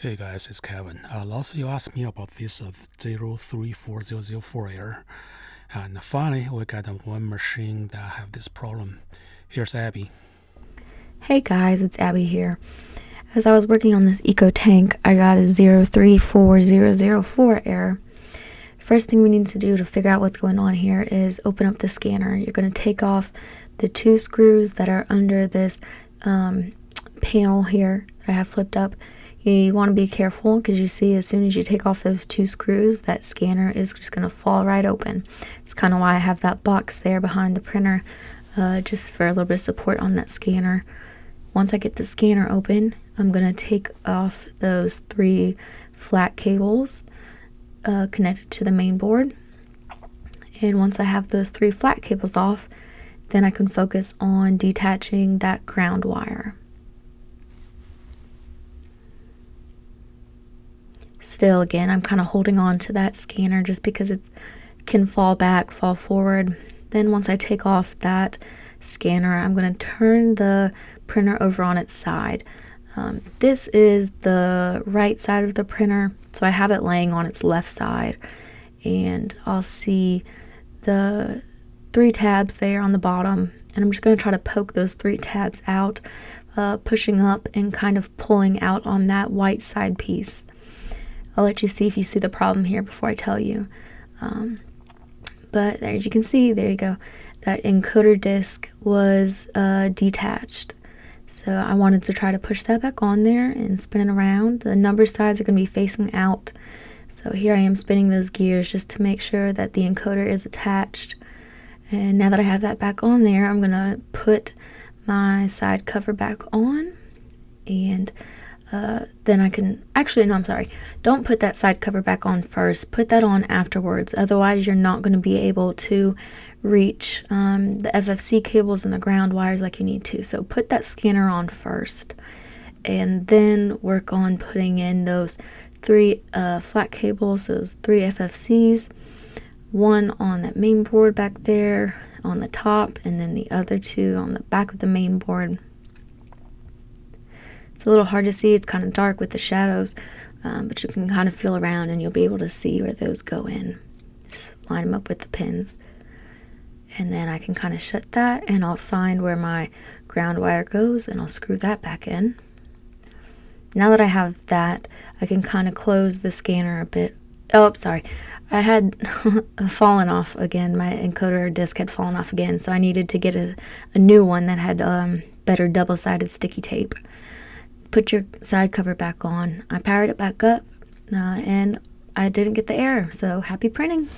Hey guys, it's Kevin. Last you asked me about this 0340004 error, and finally we got one machine that have this problem. Here's Abby. Hey guys, it's Abby here. As I was working on this eco tank, I got a 0340004 error. First thing we need to do to figure out what's going on here is open up the scanner. You're going to take off the two screws that are under this panel here that I have flipped up. You want to be careful because you see as soon as you take off those two screws, that scanner is just going to fall right open. It's kind of why I have that box there behind the printer, just for a little bit of support on that scanner. Once I get the scanner open, I'm going to take off those three flat cables connected to the main board. And once I have those three flat cables off, then I can focus on detaching that ground wire. Still, again, I'm kind of holding on to that scanner just because it can fall back, fall forward. Then once I take off that scanner, I'm going to turn the printer over on its side. This is the right side of the printer, so I have it laying on its left side, and I'll see the three tabs there on the bottom, and I'm just going to try to poke those three tabs out, pushing up and kind of pulling out on that white side piece. I'll let you see if you see the problem here before I tell you. But as you can see, there you go. That encoder disc was detached. So I wanted to try to push that back on there and spin it around. The number sides are going to be facing out. So here I am spinning those gears just to make sure that the encoder is attached. And now that I have that back on there, I'm going to put my side cover back on. And then I can, actually, no, I'm sorry. Don't put that side cover back on first. Put that on afterwards. Otherwise, you're not going to be able to reach the FFC cables and the ground wires like you need to. So put that scanner on first, and then work on putting in those three flat cables, those three FFCs, one on that main board back there on the top, and then the other two on the back of the main board. It's a little hard to see, it's kind of dark with the shadows, but you can kind of feel around and you'll be able to see where those go in. Just line them up with the pins. And then I can kind of shut that, and I'll find where my ground wire goes, and I'll screw that back in. Now that I have that, I can kind of close the scanner a bit. Oh, sorry. I had fallen off again. My encoder disc had fallen off again, so I needed to get a new one that had better double-sided sticky tape. Put your side cover back on. I powered it back up, and I didn't get the error, so happy printing.